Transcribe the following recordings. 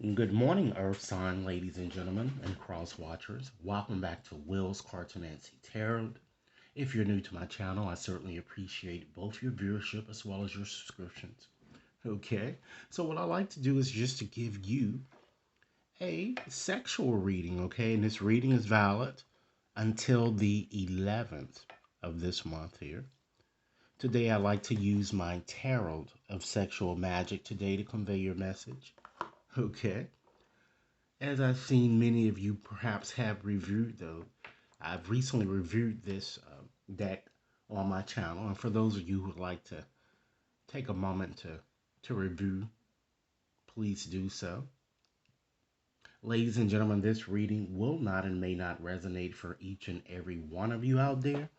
Good morning, Earth sign ladies and gentlemen, and cross watchers. Welcome back to Will's Cartomancy Tarot. If you're new to my channel, I certainly appreciate both your viewership as well as your subscriptions. Okay, so what I like to do is just to give you a sexual reading, okay? And this reading is valid until the 11th of this month here. Today, I like to use my tarot of sexual magic today to convey your message. Okay. As I've seen many of you perhaps have reviewed, though, I've recently reviewed this deck on my channel. And for those of you who would like to take a moment to review, please do so. Ladies and gentlemen, this reading will not and may not resonate for each and every one of you out there.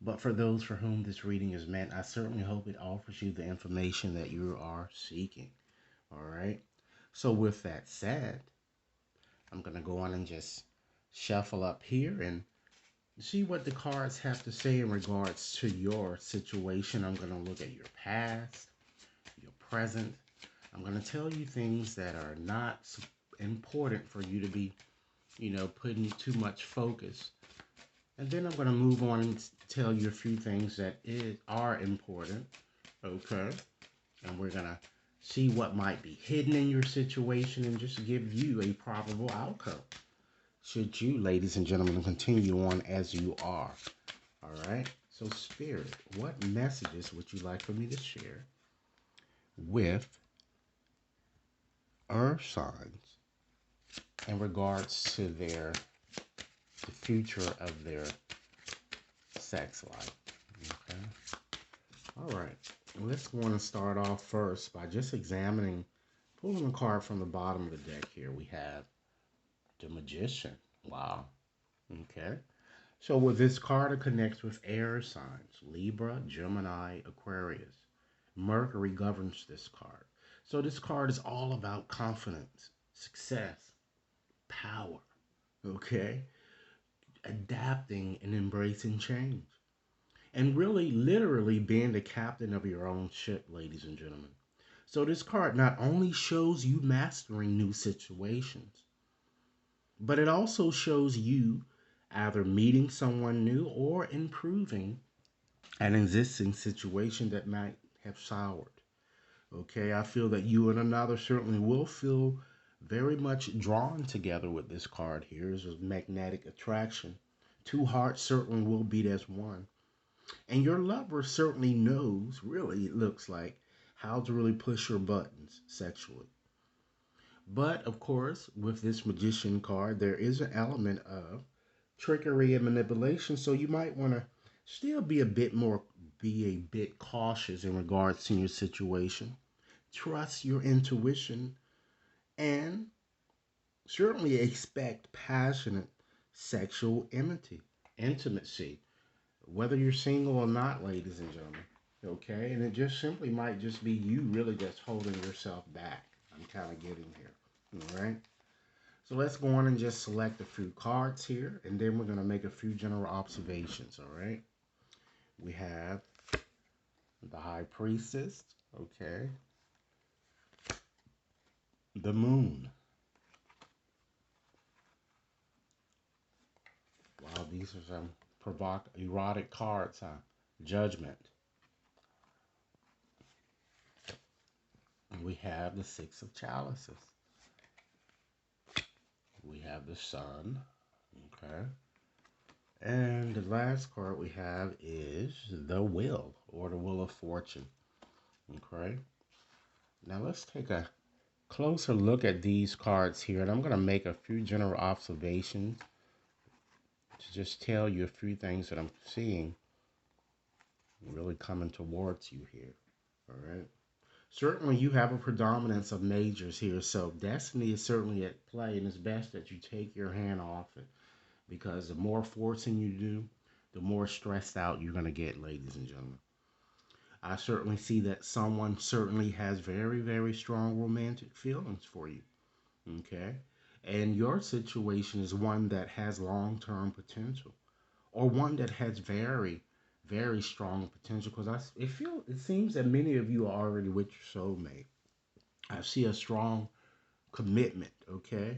But for those for whom this reading is meant, I certainly hope it offers you the information that you are seeking. All right. So, with that said, I'm going to go on and just shuffle up here and see what the cards have to say in regards to your situation. I'm going to look at your past, your present. I'm going to tell you things that are not important for you to be, putting too much focus. And then I'm going to move on and tell you a few things that are important. Okay. And we're going to see what might be hidden in your situation and just give you a probable outcome. Should you, ladies and gentlemen, continue on as you are. All right. So, Spirit, what messages would you like for me to share with Earth signs in regards to the future of their sex life? Okay. All right. Let's go on and start off first by just pulling a card from the bottom of the deck here. We have the Magician. Wow. Okay. So with this card, it connects with air signs, Libra, Gemini, Aquarius. Mercury governs this card. So this card is all about confidence, success, power, okay? Adapting and embracing change. And really, literally being the captain of your own ship, ladies and gentlemen. So this card not only shows you mastering new situations, but it also shows you either meeting someone new or improving an existing situation that might have soured. Okay, I feel that you and another certainly will feel very much drawn together with this card here. There's a magnetic attraction. Two hearts certainly will beat as one. And your lover certainly knows, really, it looks like, how to really push your buttons sexually. But of course, with this magician card, there is an element of trickery and manipulation. So you might want to still be a bit cautious in regards to your situation. Trust your intuition and certainly expect passionate sexual intimacy, whether you're single or not, ladies and gentlemen. Okay, and it just simply might just be you really just holding yourself back. I'm kind of getting here. All right. So let's go on and just select a few cards here, and then we're going to make a few general observations, all right? We have the High Priestess, okay? The Moon. Wow, these are some erotic cards, huh? Judgment. And we have the Six of Chalices. We have the Sun, okay? And the last card we have is the Wheel, or the Wheel of Fortune, okay? Now let's take a closer look at these cards here, and I'm going to make a few general observations to just tell you a few things that I'm seeing really coming towards you here. All right. Certainly, you have a predominance of majors here, so destiny is certainly at play, and it's best that you take your hand off it because the more forcing you do, the more stressed out you're going to get, ladies and gentlemen. I certainly see that someone certainly has very, very strong romantic feelings for you. Okay. And your situation is one that has long term potential or one that has very, very strong potential because it seems that many of you are already with your soulmate. I see a strong commitment, okay?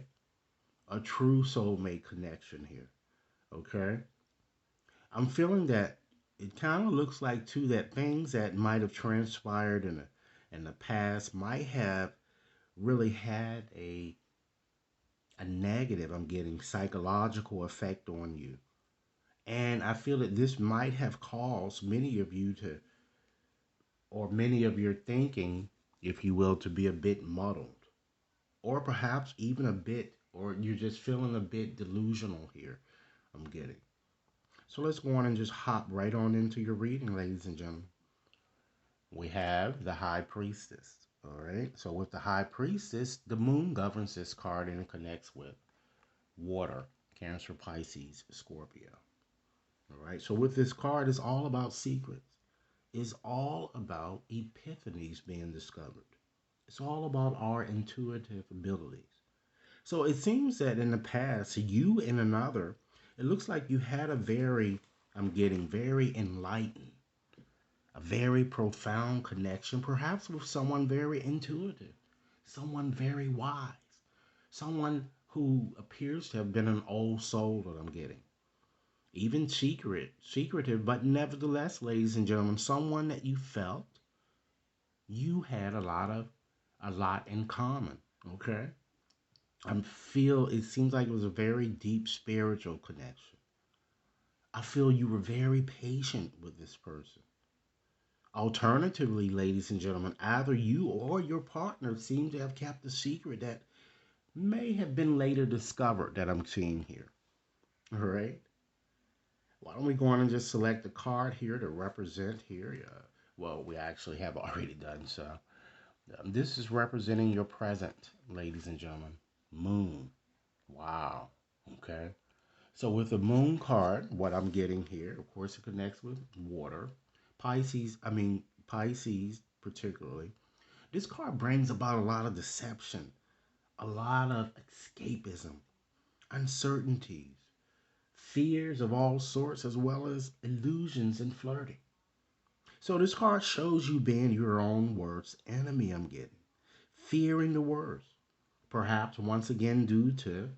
A true soulmate connection here, okay? I'm feeling that it kind of looks like too that things that might have transpired in the past might have really had a negative, I'm getting, psychological effect on you. And I feel that this might have caused many of you to, or many of your thinking, if you will, to be a bit muddled, or perhaps even a bit, or you're just feeling a bit delusional here, I'm getting. So let's go on and just hop right on into your reading, ladies and gentlemen. We have the High Priestess. All right. So with the High Priestess, the moon governs this card and it connects with water, Cancer, Pisces, Scorpio. All right. So with this card, it's all about secrets. It's all about epiphanies being discovered. It's all about our intuitive abilities. So it seems that in the past, you and another, it looks like you had a very, I'm getting very enlightened, a very profound connection, perhaps with someone very intuitive, someone very wise, someone who appears to have been an old soul that I'm getting. Even secretive, but nevertheless, ladies and gentlemen, someone that you felt you had a lot in common. Okay? I feel it seems like it was a very deep spiritual connection. I feel you were very patient with this person. Alternatively, ladies and gentlemen, either you or your partner seem to have kept a secret that may have been later discovered that I'm seeing here. All right. Why don't we go on and just select a card here to represent here? Well, we actually have already done so. This is representing your present, ladies and gentlemen. Moon. Wow. Okay. So with the moon card, what I'm getting here, of course, it connects with water. Pisces particularly. This card brings about a lot of deception, a lot of escapism, uncertainties, fears of all sorts, as well as illusions and flirting. So this card shows you being your own worst enemy, I'm getting. Fearing the worst. Perhaps once again due to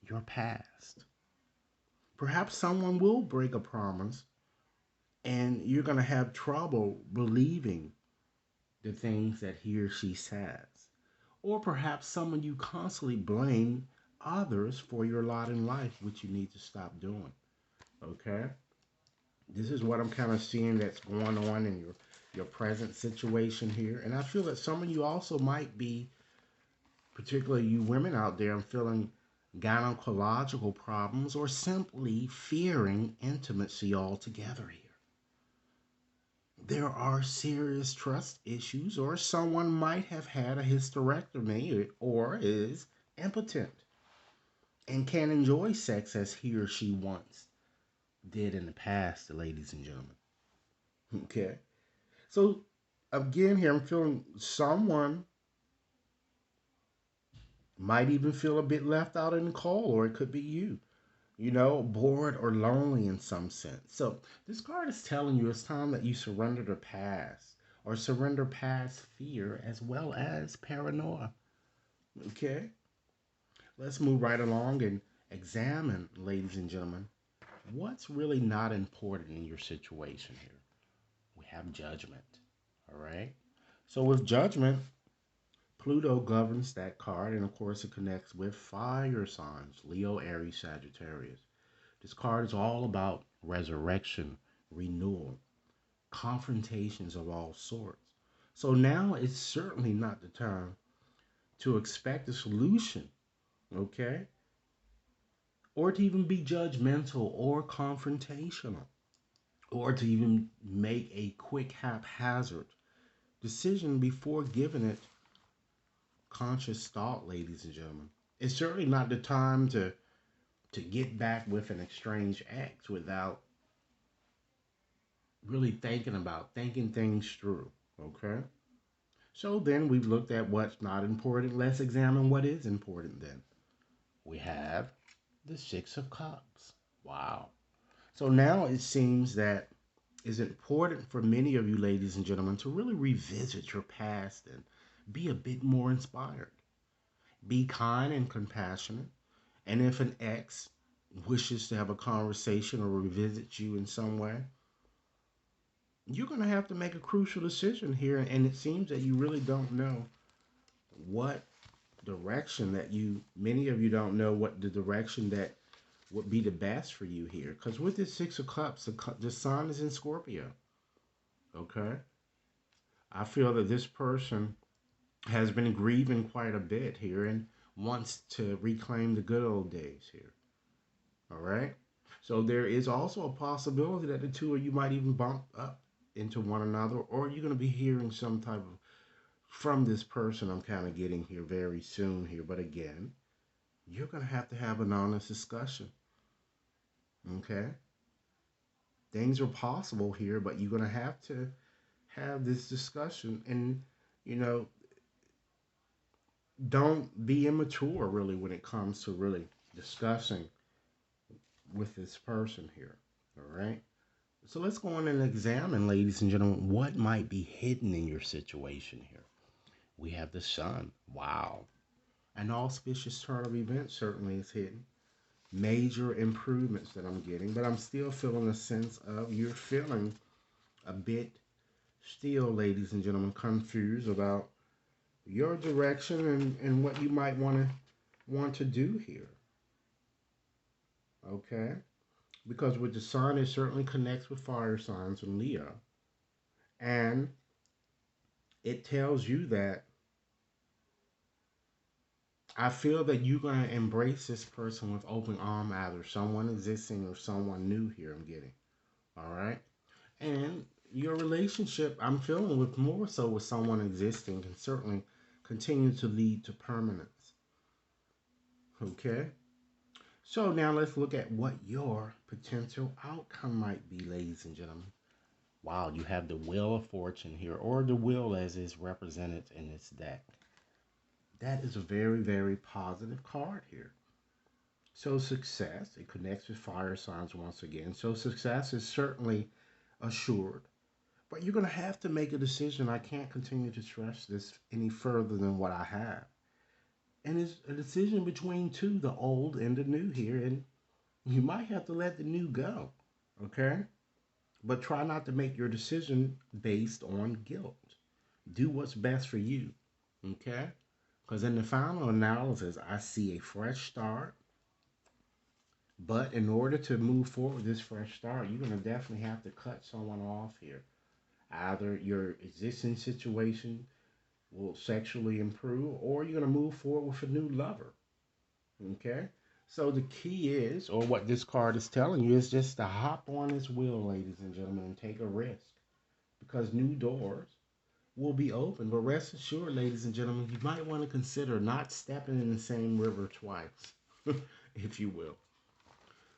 your past. Perhaps someone will break a promise and you're going to have trouble believing the things that he or she says. Or perhaps someone you constantly blame others for your lot in life, which you need to stop doing. Okay? This is what I'm kind of seeing that's going on in your present situation here. And I feel that some of you also might be, particularly you women out there, I'm feeling gynecological problems or simply fearing intimacy altogether here. There are serious trust issues, or someone might have had a hysterectomy or is impotent and can enjoy sex as he or she once did in the past, ladies and gentlemen. Okay. So, again, here I'm feeling someone might even feel a bit left out in the cold, or it could be you, bored or lonely in some sense. So, this card is telling you it's time that you surrender the past or surrender past fear as well as paranoia. Okay? Let's move right along and examine, ladies and gentlemen, what's really not important in your situation here. We have judgment. All right? So, with judgment, Pluto governs that card, and of course, it connects with fire signs Leo, Aries, Sagittarius. This card is all about resurrection, renewal, confrontations of all sorts. So now it's certainly not the time to expect a solution, okay? Or to even be judgmental or confrontational, or to even make a quick haphazard decision before giving it conscious thought, ladies and gentlemen. It's certainly not the time to get back with an estranged ex without really thinking things through. Okay? So then we've looked at what's not important. Let's examine what is important then. We have the Six of Cups. Wow. So now it seems that it's important for many of you, ladies and gentlemen, to really revisit your past and be a bit more inspired. Be kind and compassionate. And if an ex wishes to have a conversation or revisit you in some way, you're going to have to make a crucial decision here. And it seems that you really don't know what direction that many of you don't know what the direction that would be the best for you here. Because with this Six of Cups, the sun is in Scorpio. Okay? I feel that this person has been grieving quite a bit here and wants to reclaim the good old days here. All right? So there is also a possibility that the two of you might even bump up into one another, or you're going to be hearing some type of from this person I'm kind of getting here very soon here. But again, you're going to have an honest discussion. Okay? Things are possible here, but you're going to have this discussion. And, you know, don't be immature really when it comes to really discussing with this person here. All right? So let's go on and examine, ladies and gentlemen, what might be hidden in your situation here. We have the sun. Wow. An auspicious turn of events certainly is hidden. Major improvements that I'm getting, but I'm still feeling a sense of you're feeling a bit still, ladies and gentlemen, confused about your direction and what you might want to do here. Okay? Because with the sun, it certainly connects with fire signs and Leo. And it tells you that I feel that you're going to embrace this person with open arm, either someone existing or someone new here, I'm getting. All right? And your relationship, I'm feeling with more so with someone existing, can certainly continue to lead to permanence. Okay? So now let's look at what your potential outcome might be, ladies and gentlemen. Wow, you have the Wheel of Fortune here, or the Wheel as is represented in this deck. That is a very, very positive card here. So success, it connects with fire signs once again. So success is certainly assured. But you're going to have to make a decision. I can't continue to stress this any further than what I have. And it's a decision between two, the old and the new here. And you might have to let the new go. Okay? But try not to make your decision based on guilt. Do what's best for you. Okay? Because in the final analysis, I see a fresh start. But in order to move forward with this fresh start, you're going to definitely have to cut someone off here. Either your existing situation will sexually improve, or you're going to move forward with a new lover. Okay? So the key is, or what this card is telling you, is just to hop on this wheel, ladies and gentlemen, and take a risk. Because new doors will be open. But rest assured, ladies and gentlemen, you might want to consider not stepping in the same river twice, if you will.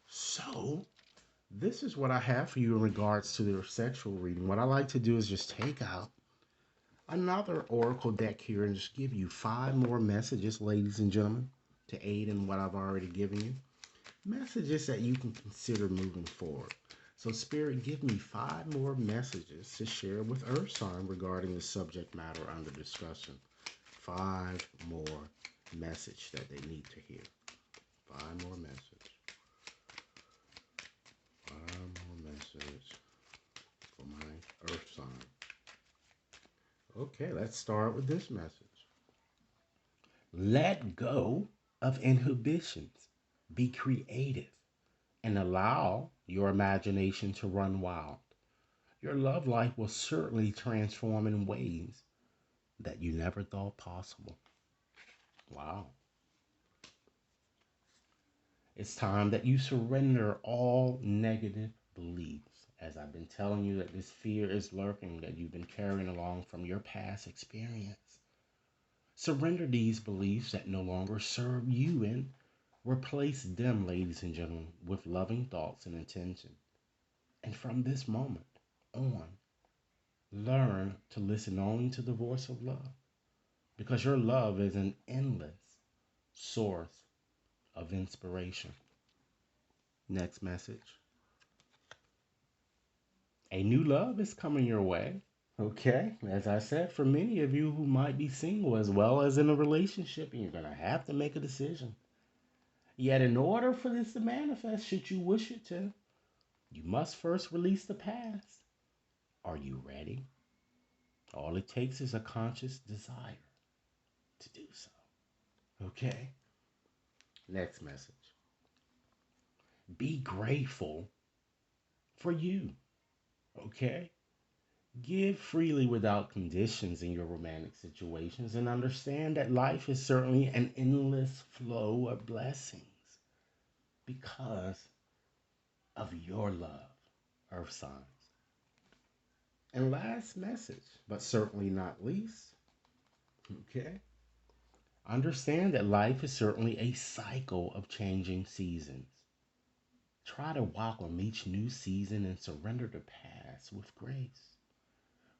So, this is what I have for you in regards to their sexual reading. What I like to do is just take out another oracle deck here and just give you 5 more messages, ladies and gentlemen, to aid in what I've already given you. Messages that you can consider moving forward. So, Spirit, give me 5 more messages to share with Earth sign regarding the subject matter under discussion. 5 more messages that they need to hear. 5 more messages. 5 more messages for my Earth sign. Okay, let's start with this message. Let go of inhibitions. Be creative and allow your imagination to run wild. Your love life will certainly transform in ways that you never thought possible. Wow. It's time that you surrender all negative beliefs. As I've been telling you that this fear is lurking that you've been carrying along from your past experience. Surrender these beliefs that no longer serve you and replace them, ladies and gentlemen, with loving thoughts and intention. And from this moment on, learn to listen only to the voice of love, because your love is an endless source of inspiration. Next message. A new love is coming your way. Okay, as I said, for many of you who might be single as well as in a relationship, and you're going to have to make a decision. Yet, in order for this to manifest, should you wish it to, you must first release the past. Are you ready? All it takes is a conscious desire to do so. Okay, next message. Be grateful for you. Okay, give freely without conditions in your romantic situations and understand that life is certainly an endless flow of blessings because of your love, Earth signs. And last message, but certainly not least, okay? Understand that life is certainly a cycle of changing seasons. Try to welcome each new season and surrender the past with grace.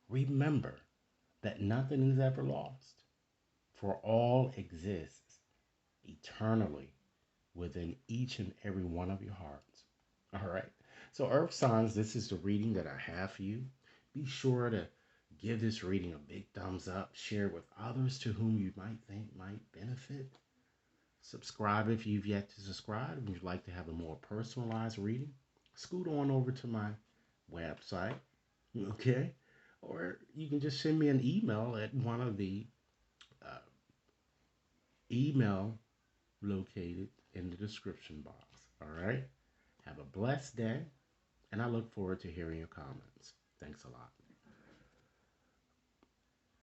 Remember that nothing is ever lost, for all exists eternally within each and every one of your hearts. All right. So, Earth Signs, this is the reading that I have for you. Be sure to give this reading a big thumbs up, share it with others to whom you might think might benefit. Subscribe if you've yet to subscribe and you'd like to have a more personalized reading. Scoot on over to my website, okay? Or you can just send me an email at one of the uh, email located in the description box. All right? Have a blessed day, and I look forward to hearing your comments. Thanks a lot.